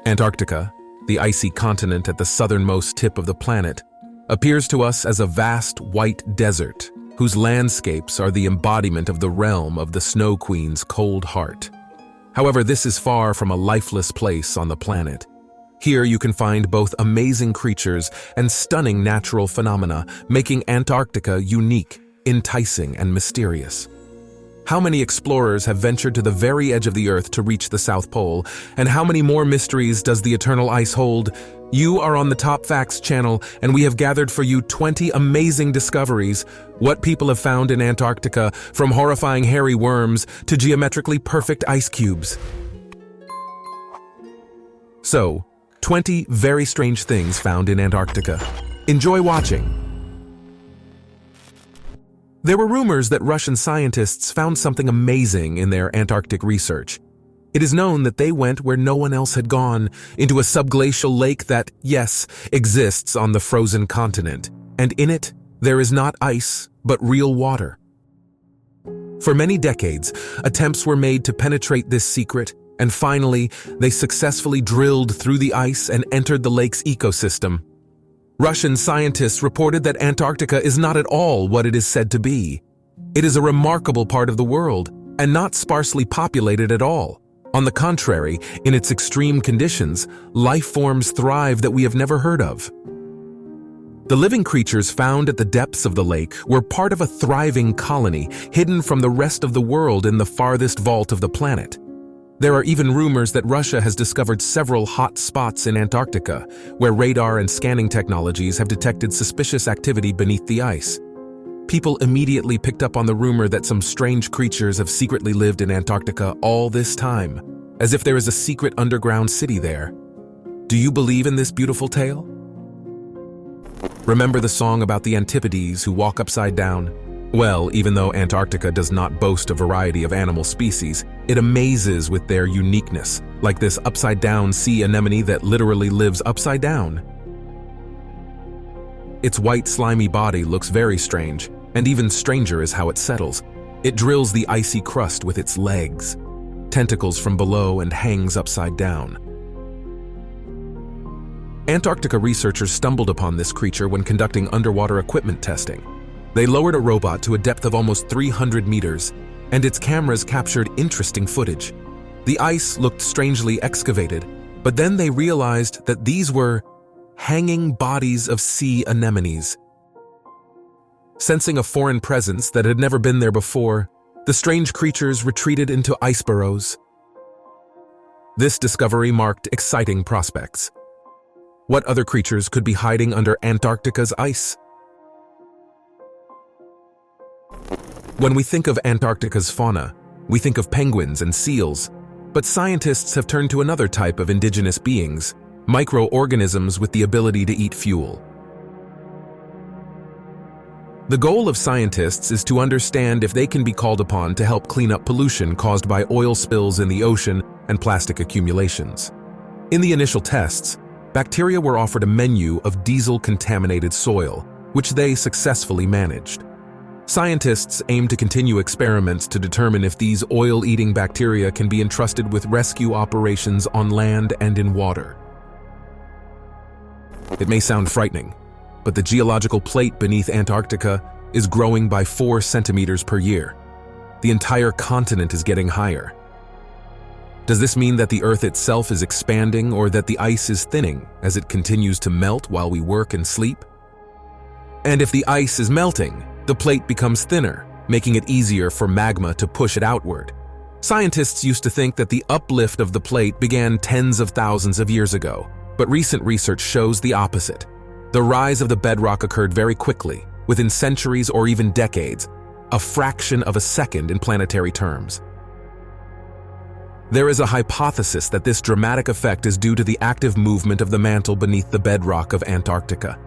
Antarctica, the icy continent at the southernmost tip of the planet, appears to us as a vast white desert whose landscapes are the embodiment of the realm of the Snow Queen's cold heart. However, this is far from a lifeless place on the planet. Here you can find both amazing creatures and stunning natural phenomena, making Antarctica unique, enticing, and mysterious. How many explorers have ventured to the very edge of the Earth to reach the South Pole, and how many more mysteries does the eternal ice hold? You are on the Top Facts channel, and we have gathered for you 20 amazing discoveries. What people have found in Antarctica, from horrifying hairy worms to geometrically perfect ice cubes. So, 20 very strange things found in Antarctica. Enjoy watching. There were rumors that Russian scientists found something amazing in their Antarctic research. It is known that they went where no one else had gone, into a subglacial lake that, yes, exists on the frozen continent, and in it, there is not ice, but real water. For many decades, attempts were made to penetrate this secret, and finally, they successfully drilled through the ice and entered the lake's ecosystem. Russian scientists reported that Antarctica is not at all what it is said to be. It is a remarkable part of the world, and not sparsely populated at all. On the contrary, in its extreme conditions, life forms thrive that we have never heard of. The living creatures found at the depths of the lake were part of a thriving colony, hidden from the rest of the world in the farthest vault of the planet. There are even rumors that Russia has discovered several hot spots in Antarctica, where radar and scanning technologies have detected suspicious activity beneath the ice. People immediately picked up on the rumor that some strange creatures have secretly lived in Antarctica all this time, as if there is a secret underground city there. Do you believe in this beautiful tale? Remember the song about the Antipodes who walk upside down? Well, even though Antarctica does not boast a variety of animal species, it amazes with their uniqueness, like this upside-down sea anemone that literally lives upside down. Its white, slimy body looks very strange, and even stranger is how it settles. It drills the icy crust with its legs, tentacles from below, and hangs upside down. Antarctica researchers stumbled upon this creature when conducting underwater equipment testing. They lowered a robot to a depth of almost 300 meters, and its cameras captured interesting footage. The ice looked strangely excavated, but then they realized that these were hanging bodies of sea anemones. Sensing a foreign presence that had never been there before, the strange creatures retreated into ice burrows. This discovery marked exciting prospects. What other creatures could be hiding under Antarctica's ice? When we think of Antarctica's fauna, we think of penguins and seals, but scientists have turned to another type of indigenous beings, microorganisms with the ability to eat fuel. The goal of scientists is to understand if they can be called upon to help clean up pollution caused by oil spills in the ocean and plastic accumulations. In the initial tests, bacteria were offered a menu of diesel-contaminated soil, which they successfully managed. Scientists aim to continue experiments to determine if these oil-eating bacteria can be entrusted with rescue operations on land and in water. It may sound frightening, but the geological plate beneath Antarctica is growing by 4 centimeters per year. The entire continent is getting higher. Does this mean that the Earth itself is expanding, or that the ice is thinning as it continues to melt while we work and sleep? And if the ice is melting, the plate becomes thinner, making it easier for magma to push it outward. Scientists used to think that the uplift of the plate began tens of thousands of years ago, but recent research shows the opposite. The rise of the bedrock occurred very quickly, within centuries or even decades, a fraction of a second in planetary terms. There is a hypothesis that this dramatic effect is due to the active movement of the mantle beneath the bedrock of Antarctica.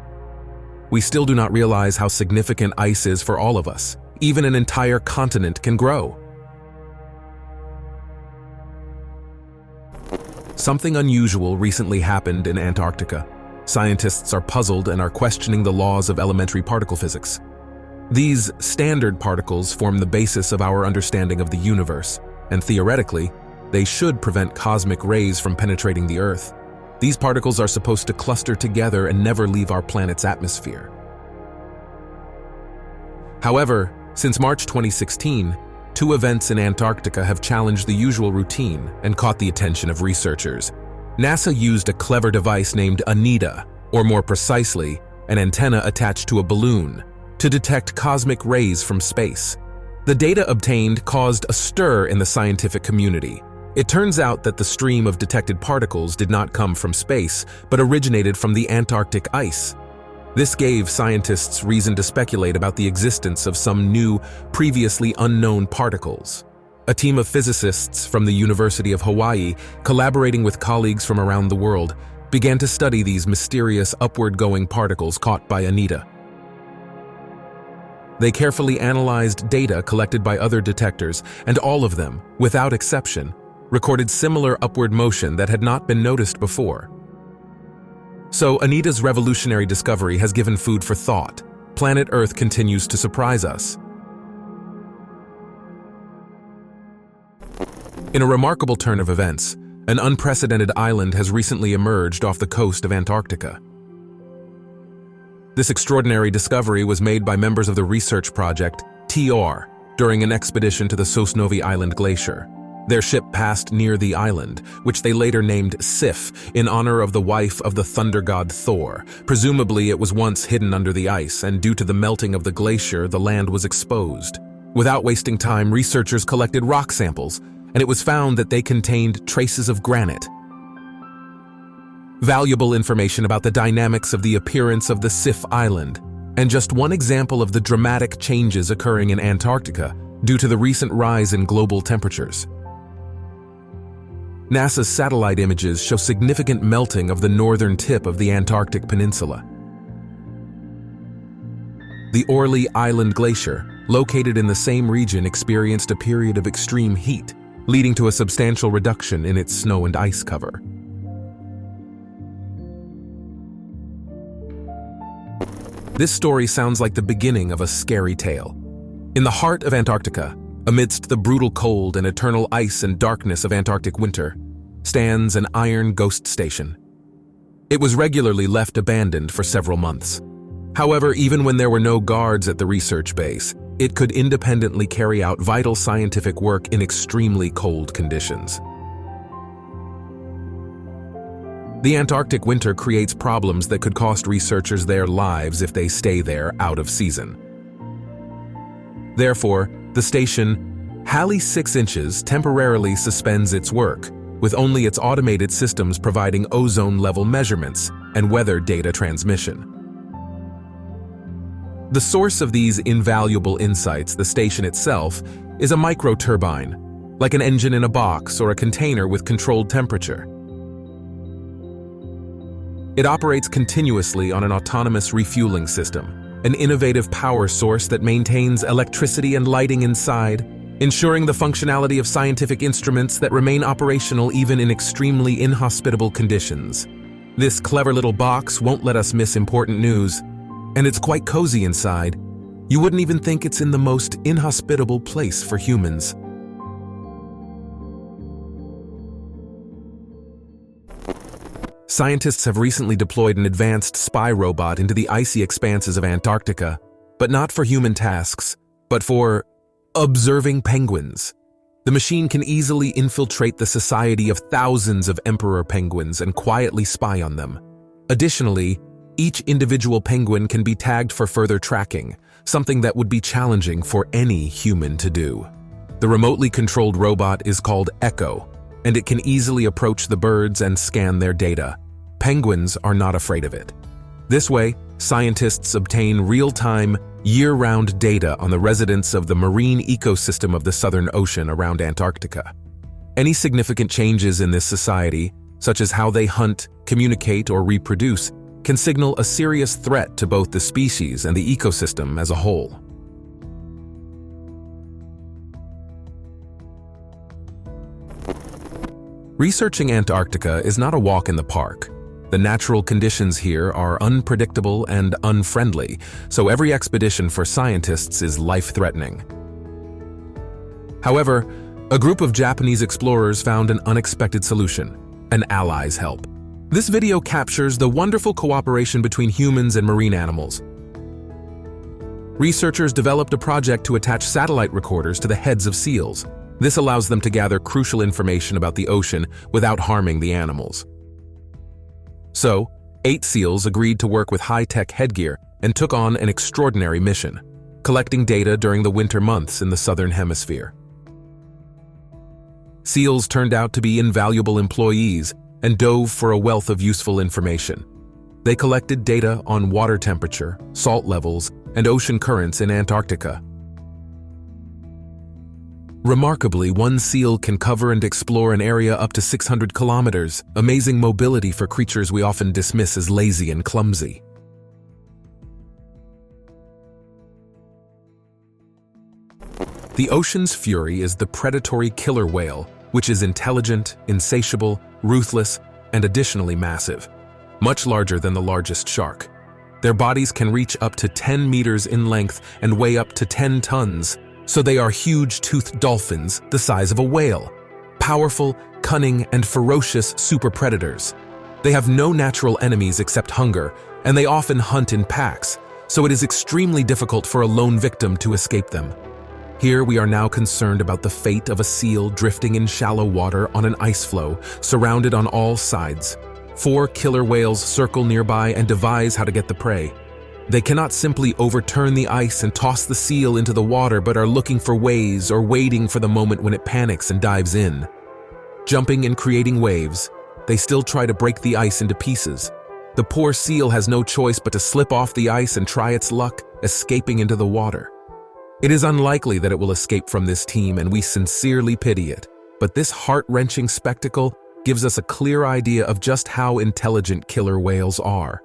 We still do not realize how significant ice is for all of us. Even an entire continent can grow. Something unusual recently happened in Antarctica. Scientists are puzzled and are questioning the laws of elementary particle physics. These standard particles form the basis of our understanding of the universe, and theoretically, they should prevent cosmic rays from penetrating the Earth. These particles are supposed to cluster together and never leave our planet's atmosphere. However, since March 2016, 2 events in Antarctica have challenged the usual routine and caught the attention of researchers. NASA used a clever device named ANETA, or more precisely, an antenna attached to a balloon, to detect cosmic rays from space. The data obtained caused a stir in the scientific community. It turns out that the stream of detected particles did not come from space, but originated from the Antarctic ice. This gave scientists reason to speculate about the existence of some new, previously unknown particles. A team of physicists from the University of Hawaii, collaborating with colleagues from around the world, began to study these mysterious upward-going particles caught by ANETA. They carefully analyzed data collected by other detectors, and all of them, without exception, recorded similar upward motion that had not been noticed before. So ANETA's revolutionary discovery has given food for thought. Planet Earth continues to surprise us. In a remarkable turn of events, an unprecedented island has recently emerged off the coast of Antarctica. This extraordinary discovery was made by members of the research project TR during an expedition to the Sosnovi Island Glacier. Their ship passed near the island, which they later named Sif in honor of the wife of the thunder god Thor. Presumably it was once hidden under the ice, and due to the melting of the glacier, the land was exposed. Without wasting time, researchers collected rock samples, and it was found that they contained traces of granite. Valuable information about the dynamics of the appearance of the Sif Island, and just one example of the dramatic changes occurring in Antarctica due to the recent rise in global temperatures. NASA's satellite images show significant melting of the northern tip of the Antarctic Peninsula. The Orley Island Glacier, located in the same region, experienced a period of extreme heat, leading to a substantial reduction in its snow and ice cover. This story sounds like the beginning of a scary tale. In the heart of Antarctica, amidst the brutal cold and eternal ice and darkness of Antarctic winter, stands an iron ghost station. It was regularly left abandoned for several months. However, even when there were no guards at the research base, it could independently carry out vital scientific work in extremely cold conditions. The Antarctic winter creates problems that could cost researchers their lives if they stay there out of season. Therefore, the station, Halley 6 inches, temporarily suspends its work, with only its automated systems providing ozone level measurements and weather data transmission. The source of these invaluable insights, the station itself, is a microturbine, like an engine in a box or a container with controlled temperature. It operates continuously on an autonomous refueling system, an innovative power source that maintains electricity and lighting inside, ensuring the functionality of scientific instruments that remain operational even in extremely inhospitable conditions. This clever little box won't let us miss important news, and it's quite cozy inside. You wouldn't even think it's in the most inhospitable place for humans. Scientists have recently deployed an advanced spy robot into the icy expanses of Antarctica, but not for human tasks, but for observing penguins. The machine can easily infiltrate the society of thousands of emperor penguins and quietly spy on them. Additionally, each individual penguin can be tagged for further tracking, something that would be challenging for any human to do. The remotely controlled robot is called Echo, and it can easily approach the birds and scan their data. Penguins are not afraid of it. This way, scientists obtain real-time, year-round data on the residents of the marine ecosystem of the Southern Ocean around Antarctica. Any significant changes in this society, such as how they hunt, communicate, or reproduce, can signal a serious threat to both the species and the ecosystem as a whole. Researching Antarctica is not a walk in the park. The natural conditions here are unpredictable and unfriendly, so every expedition for scientists is life-threatening. However, a group of Japanese explorers found an unexpected solution: an ally's help. This video captures the wonderful cooperation between humans and marine animals. Researchers developed a project to attach satellite recorders to the heads of seals. This allows them to gather crucial information about the ocean without harming the animals. So, 8 seals agreed to work with high-tech headgear and took on an extraordinary mission, collecting data during the winter months in the southern hemisphere. Seals turned out to be invaluable employees and dove for a wealth of useful information. They collected data on water temperature, salt levels, and ocean currents in Antarctica. Remarkably, one seal can cover and explore an area up to 600 kilometers, amazing mobility for creatures we often dismiss as lazy and clumsy. The ocean's fury is the predatory killer whale, which is intelligent, insatiable, ruthless, and additionally massive, much larger than the largest shark. Their bodies can reach up to 10 meters in length and weigh up to 10 tons, so they are huge-toothed dolphins the size of a whale. Powerful, cunning, and ferocious super predators. They have no natural enemies except hunger, and they often hunt in packs, so it is extremely difficult for a lone victim to escape them. Here we are now concerned about the fate of a seal drifting in shallow water on an ice floe, surrounded on all sides. 4 killer whales circle nearby and devise how to get the prey. They cannot simply overturn the ice and toss the seal into the water, but are looking for ways or waiting for the moment when it panics and dives in. Jumping and creating waves, they still try to break the ice into pieces. The poor seal has no choice but to slip off the ice and try its luck, escaping into the water. It is unlikely that it will escape from this team, and we sincerely pity it. But this heart-wrenching spectacle gives us a clear idea of just how intelligent killer whales are.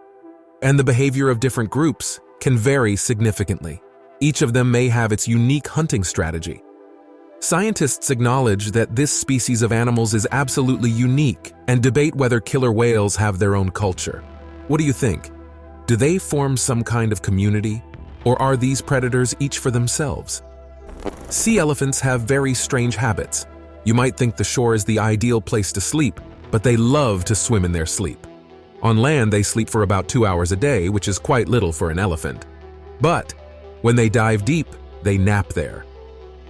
And the behavior of different groups can vary significantly. Each of them may have its unique hunting strategy. Scientists acknowledge that this species of animals is absolutely unique and debate whether killer whales have their own culture. What do you think? Do they form some kind of community? Or are these predators each for themselves? Sea elephants have very strange habits. You might think the shore is the ideal place to sleep, but they love to swim in their sleep. On land, they sleep for about 2 hours a day, which is quite little for an elephant. But when they dive deep, they nap there.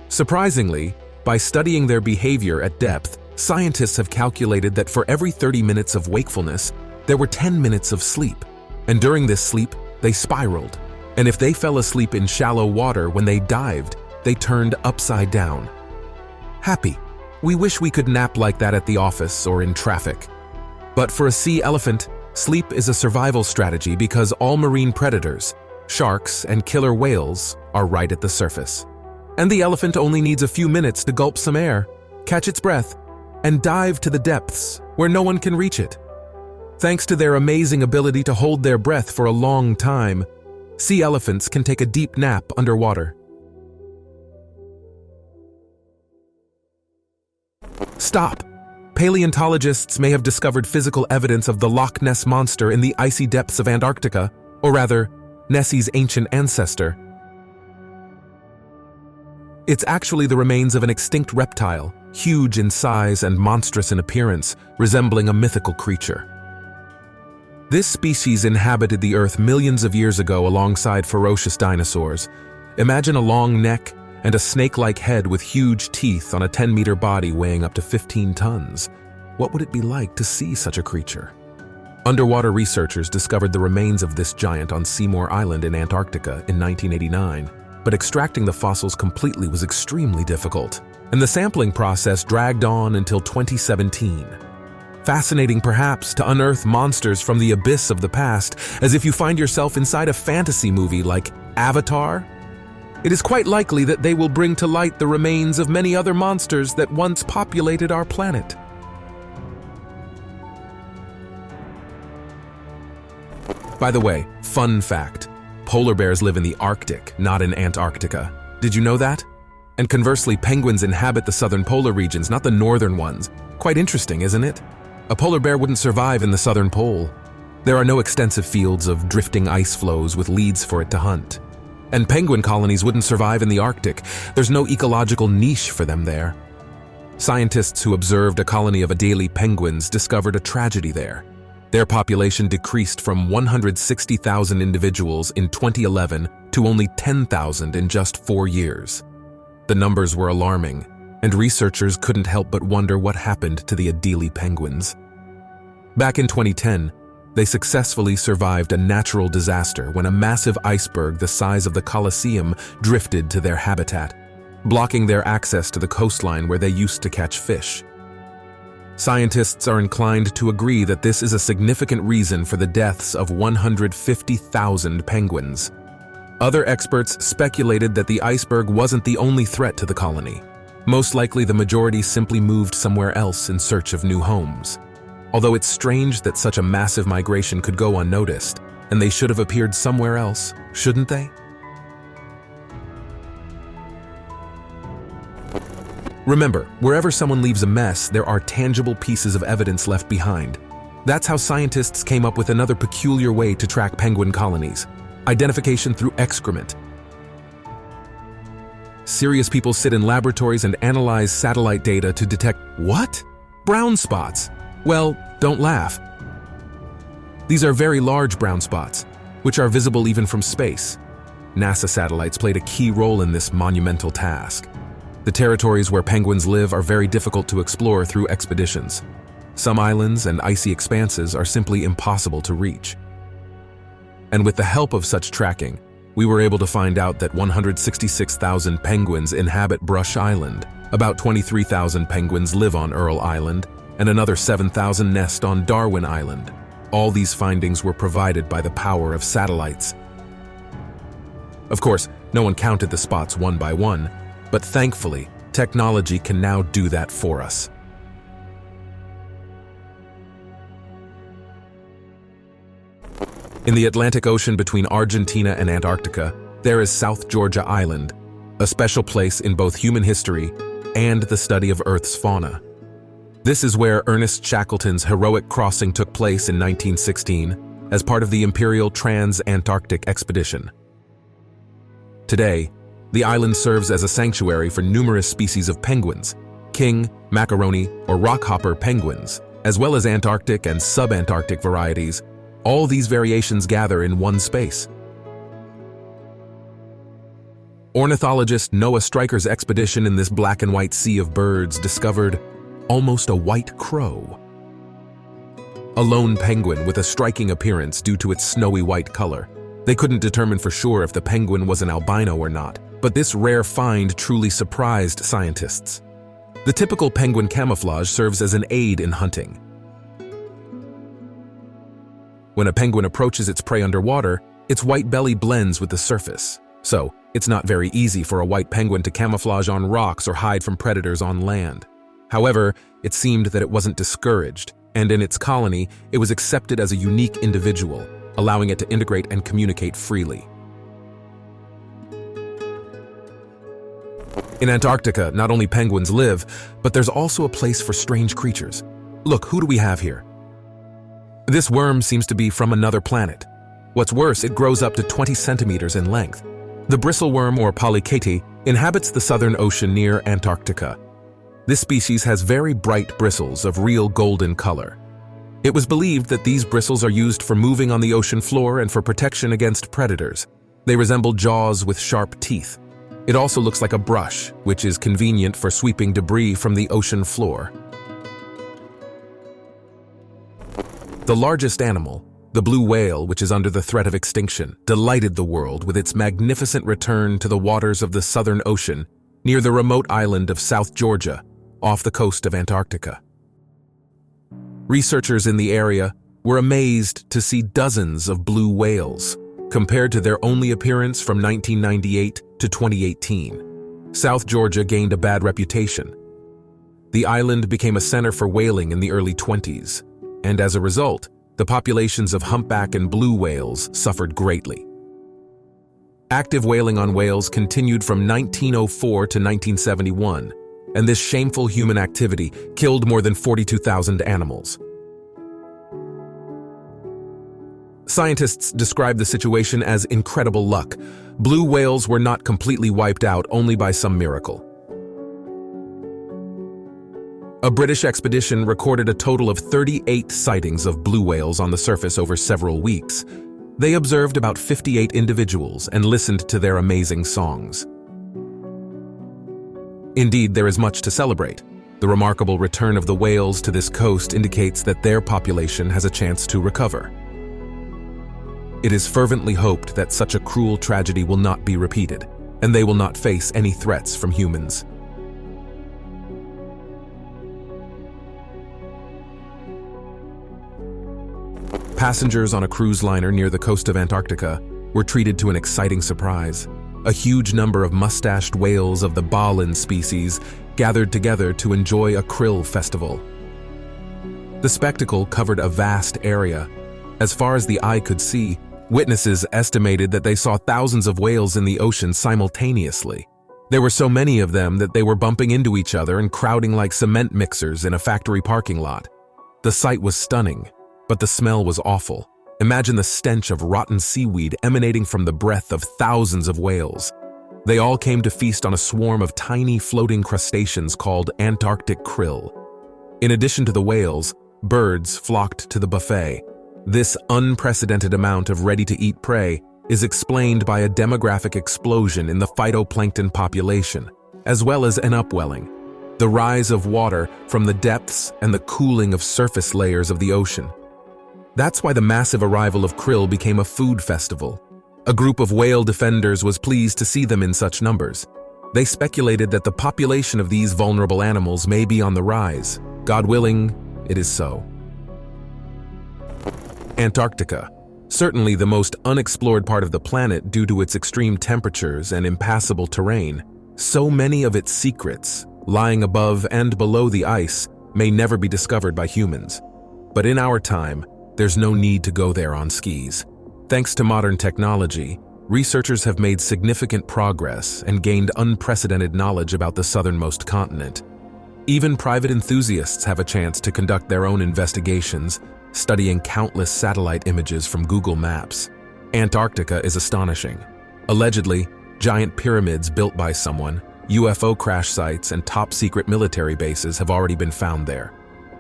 Surprisingly, by studying their behavior at depth, scientists have calculated that for every 30 minutes of wakefulness, there were 10 minutes of sleep. And during this sleep, they spiraled. And if they fell asleep in shallow water when they dived, they turned upside down. Happy. We wish we could nap like that at the office or in traffic. But for a sea elephant, sleep is a survival strategy because all marine predators, sharks and killer whales, are right at the surface. And the elephant only needs a few minutes to gulp some air, catch its breath, and dive to the depths where no one can reach it. Thanks to their amazing ability to hold their breath for a long time, sea elephants can take a deep nap underwater. Stop! Paleontologists may have discovered physical evidence of the Loch Ness monster in the icy depths of Antarctica, or rather, Nessie's ancient ancestor. It's actually the remains of an extinct reptile, huge in size and monstrous in appearance, resembling a mythical creature. This species inhabited the Earth millions of years ago alongside ferocious dinosaurs. Imagine a long neck and a snake-like head with huge teeth on a 10-meter body weighing up to 15 tons. What would it be like to see such a creature? Underwater researchers discovered the remains of this giant on Seymour Island in Antarctica in 1989, but extracting the fossils completely was extremely difficult, and the sampling process dragged on until 2017. Fascinating perhaps to unearth monsters from the abyss of the past, as if you find yourself inside a fantasy movie like Avatar. It is quite likely that they will bring to light the remains of many other monsters that once populated our planet. By the way, fun fact, polar bears live in the Arctic, not in Antarctica. Did you know that? And conversely, penguins inhabit the southern polar regions, not the northern ones. Quite interesting, isn't it? A polar bear wouldn't survive in the southern pole. There are no extensive fields of drifting ice floes with leads for it to hunt. And penguin colonies wouldn't survive in the Arctic. There's no ecological niche for them there. Scientists who observed a colony of Adelie penguins discovered a tragedy there. Their population decreased from 160,000 individuals in 2011 to only 10,000 in just 4 years. The numbers were alarming, and researchers couldn't help but wonder what happened to the Adelie penguins. Back in 2010, they successfully survived a natural disaster when a massive iceberg the size of the Colosseum drifted to their habitat, blocking their access to the coastline where they used to catch fish. Scientists are inclined to agree that this is a significant reason for the deaths of 150,000 penguins. Other experts speculated that the iceberg wasn't the only threat to the colony. Most likely the majority simply moved somewhere else in search of new homes. Although it's strange that such a massive migration could go unnoticed, and they should have appeared somewhere else, shouldn't they? Remember, wherever someone leaves a mess, there are tangible pieces of evidence left behind. That's how scientists came up with another peculiar way to track penguin colonies: identification through excrement. Serious people sit in laboratories and analyze satellite data to detect what? Brown spots. Well, don't laugh. These are very large brown spots, which are visible even from space. NASA satellites played a key role in this monumental task. The territories where penguins live are very difficult to explore through expeditions. Some islands and icy expanses are simply impossible to reach. And with the help of such tracking, we were able to find out that 166,000 penguins inhabit Brush Island, about 23,000 penguins live on Earl Island, and another 7,000 nest on Darwin Island. All these findings were provided by the power of satellites. Of course, no one counted the spots one by one, but thankfully, technology can now do that for us. In the Atlantic Ocean between Argentina and Antarctica, there is South Georgia Island, a special place in both human history and the study of Earth's fauna. This is where Ernest Shackleton's heroic crossing took place in 1916 as part of the Imperial Trans-Antarctic Expedition. Today, the island serves as a sanctuary for numerous species of penguins, king, macaroni, or rockhopper penguins, as well as Antarctic and subantarctic varieties. All these variations gather in one space. Ornithologist Noah Stryker's expedition in this black and white sea of birds discovered almost a white crow. A lone penguin with a striking appearance due to its snowy white color. They couldn't determine for sure if the penguin was an albino or not, but this rare find truly surprised scientists. The typical penguin camouflage serves as an aid in hunting. When a penguin approaches its prey underwater, its white belly blends with the surface. So, it's not very easy for a white penguin to camouflage on rocks or hide from predators on land. However, it seemed that it wasn't discouraged, and in its colony, it was accepted as a unique individual, allowing it to integrate and communicate freely. In Antarctica, not only penguins live, but there's also a place for strange creatures. Look, who do we have here? This worm seems to be from another planet. What's worse, it grows up to 20 centimeters in length. The bristleworm, or polychaete, inhabits the Southern Ocean near Antarctica. This species has very bright bristles of real golden color. It was believed that these bristles are used for moving on the ocean floor and for protection against predators. They resemble jaws with sharp teeth. It also looks like a brush, which is convenient for sweeping debris from the ocean floor. The largest animal, the blue whale, which is under the threat of extinction, delighted the world with its magnificent return to the waters of the Southern Ocean near the remote island of South Georgia, off the coast of Antarctica. Researchers in the area were amazed to see dozens of blue whales, compared to their only appearance from 1998 to 2018. South Georgia gained a bad reputation. The island became a center for whaling in the early 20s, and as a result, the populations of humpback and blue whales suffered greatly. Active whaling on whales continued from 1904 to 1971, and this shameful human activity killed more than 42,000 animals. Scientists describe the situation as incredible luck. Blue whales were not completely wiped out only by some miracle. A British expedition recorded a total of 38 sightings of blue whales on the surface over several weeks. They observed about 58 individuals and listened to their amazing songs. Indeed, there is much to celebrate. The remarkable return of the whales to this coast indicates that their population has a chance to recover. It is fervently hoped that such a cruel tragedy will not be repeated, and they will not face any threats from humans. Passengers on a cruise liner near the coast of Antarctica were treated to an exciting surprise. A huge number of mustached whales of the BALEEN species gathered together to enjoy a krill festival. The spectacle covered a vast area. As far as the eye could see, witnesses estimated that they saw thousands of whales in the ocean simultaneously. There were so many of them that they were bumping into each other and crowding like cement mixers in a factory parking lot. The sight was stunning, but the smell was awful. Imagine the stench of rotten seaweed emanating from the breath of thousands of whales. They all came to feast on a swarm of tiny floating crustaceans called Antarctic krill. In addition to the whales, birds flocked to the buffet. This unprecedented amount of ready-to-eat prey is explained by a demographic explosion in the phytoplankton population, as well as an upwelling, the rise of water from the depths and the cooling of surface layers of the ocean. That's why the massive arrival of krill became a food festival. A group of whale defenders was pleased to see them in such numbers. They speculated that the population of these vulnerable animals may be on the rise. God willing, it is so. Antarctica, certainly the most unexplored part of the planet due to its extreme temperatures and impassable terrain. So many of its secrets, lying above and below the ice, may never be discovered by humans. But in our time, there's no need to go there on skis. Thanks to modern technology, researchers have made significant progress and gained unprecedented knowledge about the southernmost continent. Even private enthusiasts have a chance to conduct their own investigations, studying countless satellite images from Google Maps. Antarctica is astonishing. Allegedly, giant pyramids built by someone, UFO crash sites, and top-secret military bases have already been found there.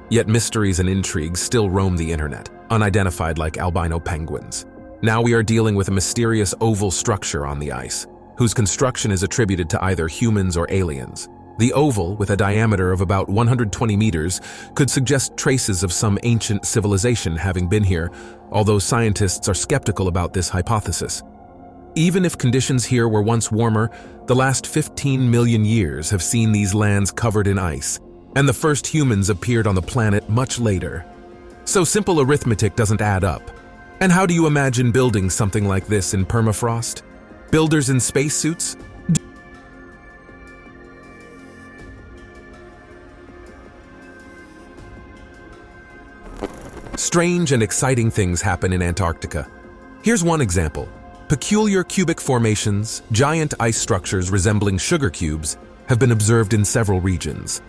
Yet mysteries and intrigues still roam the internet, unidentified like albino penguins. Now we are dealing with a mysterious oval structure on the ice, whose construction is attributed to either humans or aliens. The oval, with a diameter of about 120 meters, could suggest traces of some ancient civilization having been here, although scientists are skeptical about this hypothesis. Even if conditions here were once warmer, the last 15 million years have seen these lands covered in ice, and the first humans appeared on the planet much later. So simple arithmetic doesn't add up. And how do you imagine building something like this in permafrost? Builders in spacesuits? Strange and exciting things happen in Antarctica. Here's one example. Peculiar cubic formations, giant ice structures resembling sugar cubes, have been observed in several regions.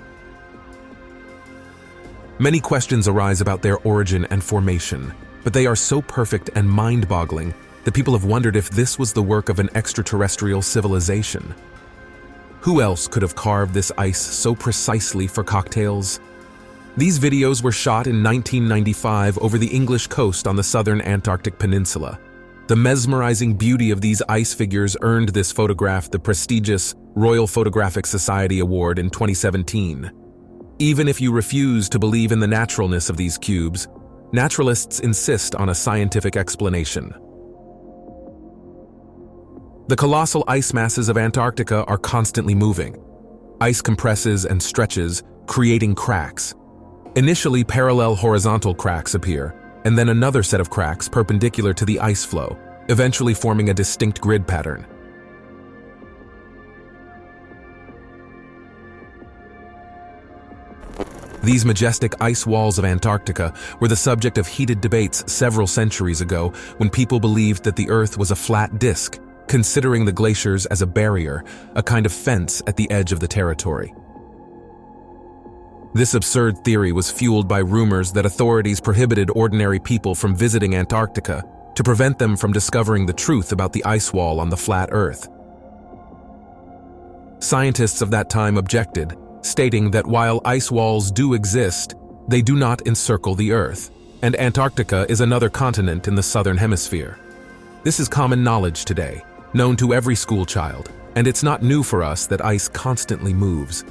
Many questions arise about their origin and formation, but they are so perfect and mind-boggling that people have wondered if this was the work of an extraterrestrial civilization. Who else could have carved this ice so precisely for cocktails? These videos were shot in 1995 over the English coast on the southern Antarctic peninsula. The mesmerizing beauty of these ice figures earned this photograph the prestigious Royal Photographic Society Award in 2017. Even if you refuse to believe in the naturalness of these cubes, naturalists insist on a scientific explanation. The colossal ice masses of Antarctica are constantly moving. Ice compresses and stretches, creating cracks. Initially, parallel horizontal cracks appear, and then another set of cracks perpendicular to the ice flow, eventually forming a distinct grid pattern. These majestic ice walls of Antarctica were the subject of heated debates several centuries ago when people believed that the Earth was a flat disk, considering the glaciers as a barrier, a kind of fence at the edge of the territory. This absurd theory was fueled by rumors that authorities prohibited ordinary people from visiting Antarctica to prevent them from discovering the truth about the ice wall on the flat Earth. Scientists of that time objected, stating that while ice walls do exist, they do not encircle the Earth, and Antarctica is another continent in the southern hemisphere. This is common knowledge today, known to every school child, and it's not new for us that ice constantly moves.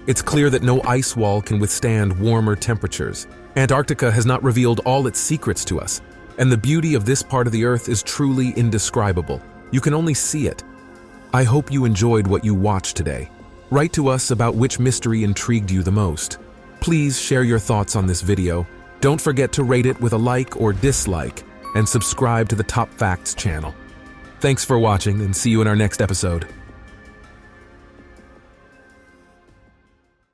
It's clear that no ice wall can withstand warmer temperatures. Antarctica has not revealed all its secrets to us, and the beauty of this part of the Earth is truly indescribable. You can only see it. I hope you enjoyed what you watched today. Write to us about which mystery intrigued you the most. Please share your thoughts on this video. Don't forget to rate it with a like or dislike, and subscribe to the Top Facts channel. Thanks for watching, and see you in our next episode.